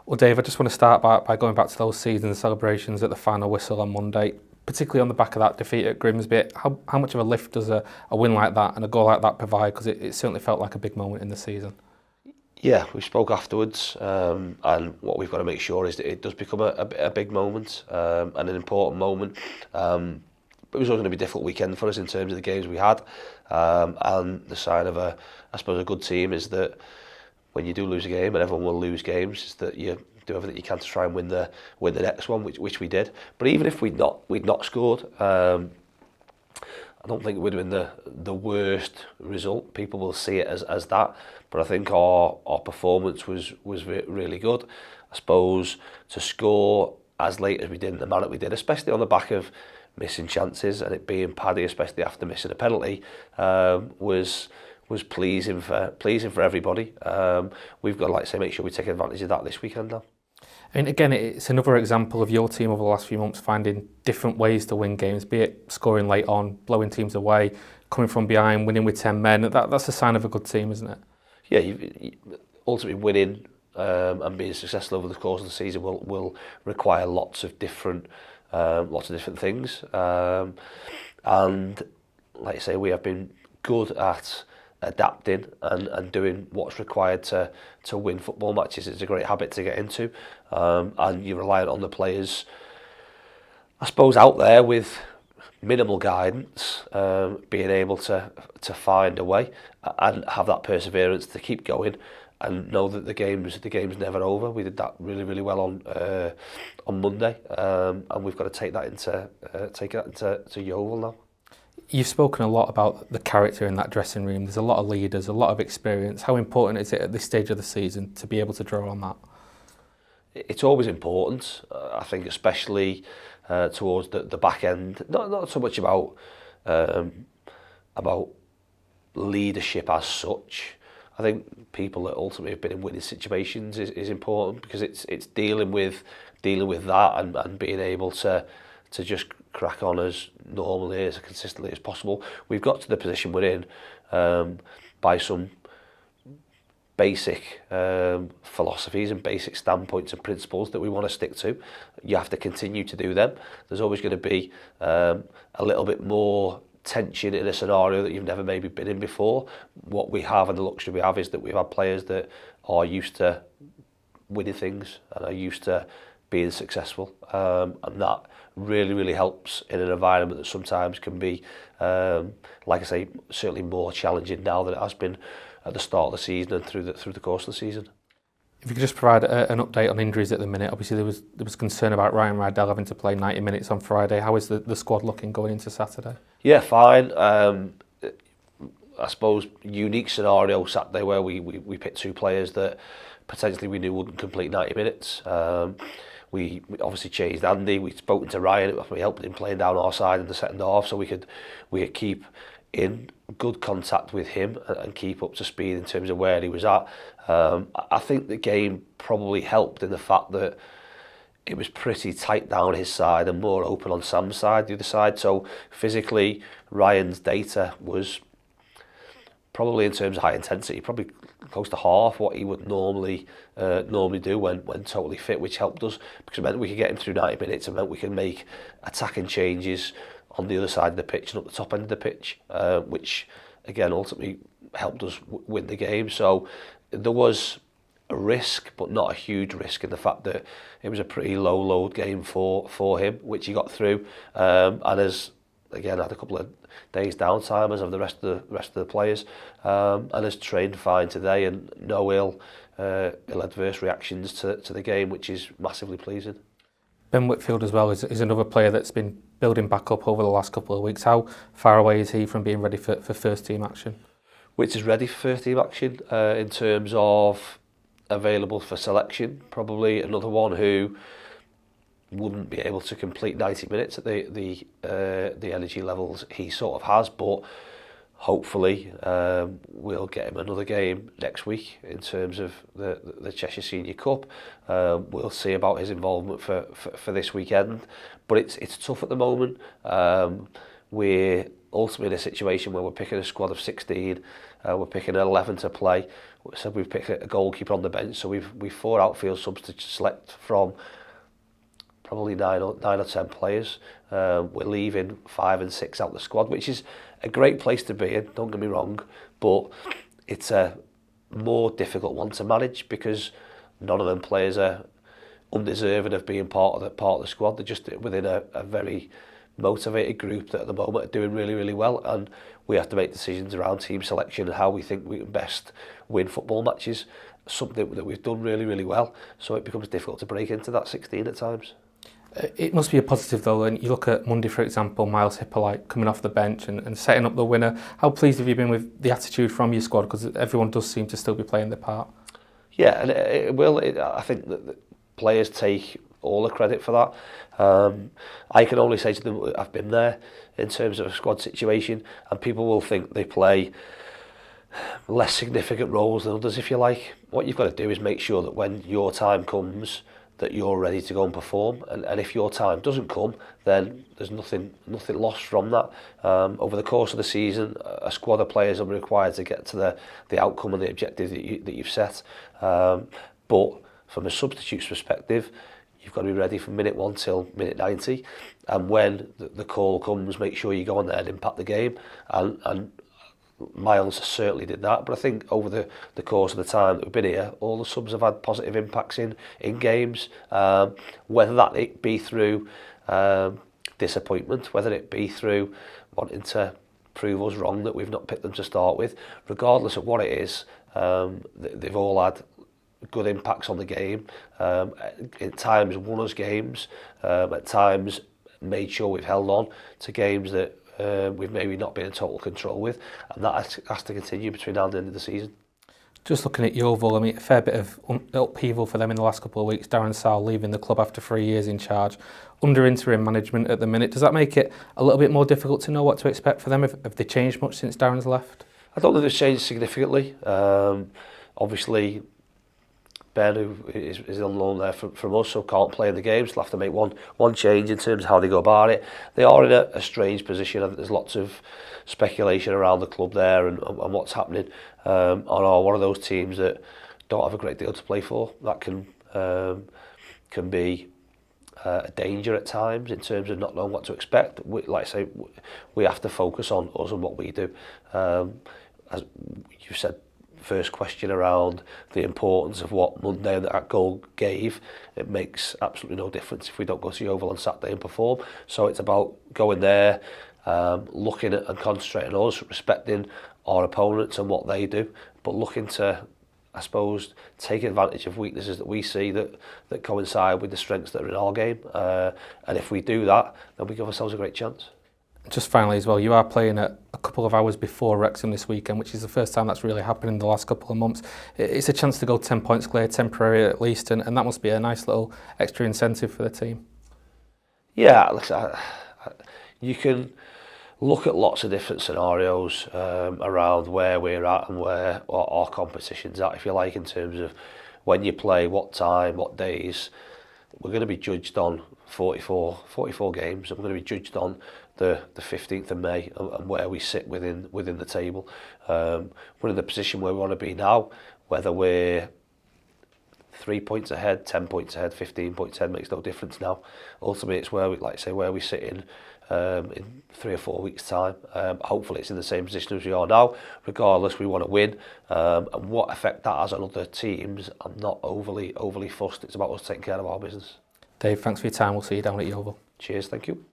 Well, Dave, I just want to start by going back to those season celebrations at the final whistle on Monday, particularly on the back of that defeat at Grimsby. How much of a lift does a win like that and a goal like that provide? Because it certainly felt like a big moment in the season. Yeah, we spoke afterwards, and what we've got to make sure is that it does become a big moment and an important moment. But it was always going to be a difficult weekend for us in terms of the games we had, and the sign of I suppose, a good team is that when you do lose a game, and everyone will lose games, is that you do everything you can to try and win the next one, which we did. But even if we'd not scored, I don't think it would have been the worst result. People will see it as that, but I think our performance was really good. I suppose to score as late as we did in the manner we did, especially on the back of missing chances and it being Paddy, especially after missing a penalty, was pleasing for everybody. We've got to, like I say, make sure we take advantage of that this weekend now. I mean, again, it's another example of your team over the last few months finding different ways to win games, be it scoring late on, blowing teams away, coming from behind, winning with 10 men. That's a sign of a good team, isn't it? Yeah, ultimately winning and being successful over the course of the season will require lots of different things. And like I say, we have been good at adapting and doing what's required to win football matches. It's a great habit to get into, and you're reliant on the players, I suppose, out there with minimal guidance, being able to find a way and have that perseverance to keep going and know that the game's never over. We did that really well on Monday, and we've got to take that into Yeovil now. You've spoken a lot about the character in that dressing room. There's a lot of leaders, a lot of experience. How important is it at this stage of the season to be able to draw on that? It's always important, I think, especially towards the back end. Not so much about leadership as such. I think people that ultimately have been in winning situations is important, because it's dealing with that and being able to just crack on as normally, as consistently as possible. We've got to the position we're in by some basic philosophies and basic standpoints and principles that we want to stick to. You have to continue to do them. There's always going to be a little bit more tension in a scenario that you've never maybe been in before. What we have and the luxury we have is that we've had players that are used to winning things and are used to being successful, and that really helps in an environment that sometimes can be, like I say, certainly more challenging now than it has been at the start of the season and through the course of the season. If you could just provide an update on injuries at the minute. Obviously there was concern about Ryan Rydell having to play 90 minutes on Friday. How is the squad looking going into Saturday? Yeah, fine. I suppose unique scenario Saturday where we picked two players that potentially we knew wouldn't complete 90 minutes. We obviously changed Andy. We'd spoken to Ryan. We helped him playing down our side in the second half, so we could keep in good contact with him and keep up to speed in terms of where he was at. I think the game probably helped in the fact that it was pretty tight down his side and more open on Sam's side, the other side. So physically, Ryan's data was probably, in terms of high intensity, probably close to half what he would normally do when totally fit, which helped us because it meant we could get him through 90 minutes. It meant we could make attacking changes on the other side of the pitch and up the top end of the pitch, which again ultimately helped us win the game. So there was a risk, but not a huge risk, in the fact that it was a pretty low load game for him, which he got through, and has again had a couple of days downtime as of the rest of the players, and has trained fine today and no ill adverse reactions to the game, which is massively pleasing. Ben Whitfield as well is another player that's been building back up over the last couple of weeks. How far away is he from being ready for first team action? Which is ready for first team action in terms of available for selection. Probably another one who wouldn't be able to complete 90 minutes at the energy levels he sort of has, but hopefully we'll get him another game next week in terms of the Cheshire Senior Cup. We'll see about his involvement for this weekend, but it's tough at the moment. We're ultimately in a situation where we're picking a squad of 16, we're picking 11 to play. So we've picked a goalkeeper on the bench. So we've 4 outfield subs to select from probably 9 or 10 players. We're leaving 5 and 6 out the squad, which is a great place to be in, don't get me wrong, but it's a more difficult one to manage because none of them players are undeserving of being part of the squad. They're just within a very motivated group that at the moment are doing really, really well, and we have to make decisions around team selection and how we think we can best win football matches, something that we've done really, really well, so it becomes difficult to break into that 16 at times. It must be a positive though, and you look at Monday, for example, Miles Hippolyte coming off the bench and setting up the winner. How pleased have you been with the attitude from your squad, because everyone does seem to still be playing their part? Yeah, and it will. I think that the players take all the credit for that. I can only say to them, I've been there in terms of a squad situation, and people will think they play less significant roles than others, if you like. What you've got to do is make sure that when your time comes, that you're ready to go and perform, and if your time doesn't come, then there's nothing lost from that. Over the course of the season, a squad of players will be required to get to the outcome and the objective that you've set. But from a substitutes perspective, you've got to be ready from minute 1 till minute 90, and when the call comes, make sure you go on there and impact the game, and Miles certainly did that. But I think over the course of the time that we've been here, all the subs have had positive impacts in games, whether that it be through disappointment, whether it be through wanting to prove us wrong that we've not picked them to start with. Regardless of what it is, they've all had good impacts on the game. At times won us games, at times made sure we've held on to games that we've maybe not been in total control with, and that has to continue between now and the end of the season. Just looking at Yeovil, I mean, a fair bit of upheaval for them in the last couple of weeks. Darren Sowell leaving the club after 3 years in charge, under interim management at the minute. Does that make it a little bit more difficult to know what to expect for them? Have they changed much since Darren's left? I don't think they've changed significantly. Obviously, Ben, who is on loan there from us, so can't play in the games. They'll have to make one change in terms of how they go about it. They are in a strange position. I think there's lots of speculation around the club there and what's happening. Are one of those teams that don't have a great deal to play for. That can be a danger at times in terms of not knowing what to expect. Like I say, we have to focus on us and what we do. As you said, first question around the importance of what Monday and that goal gave, it makes absolutely no difference if we don't go to Yeovil on Saturday and perform. So it's about going there, looking at and concentrating on us, respecting our opponents and what they do, but looking to, I suppose, take advantage of weaknesses that we see that coincide with the strengths that are in our game. And if we do that, then we give ourselves a great chance. Just finally as well, you are playing at a couple of hours before Wrexham this weekend, which is the first time that's really happened in the last couple of months. It's a chance to go 10 points clear, temporary at least, and that must be a nice little extra incentive for the team. Yeah, listen, you can look at lots of different scenarios around where we're at and where our competition's at, if you like, in terms of when you play, what time, what days. We're going to be judged on 44 games, and we're going to be judged on the 15th of May and where we sit within the table. We're in the position where we want to be now, whether we're 3 points ahead, 10 points ahead, 15 points ahead, makes no difference now. Ultimately, it's where we sit in 3 or 4 weeks' time. Hopefully it's in the same position as we are now. Regardless, we want to win. And what effect that has on other teams, I'm not overly fussed. It's about us taking care of our business. Dave, thanks for your time. We'll see you down at Yeovil. Cheers, thank you.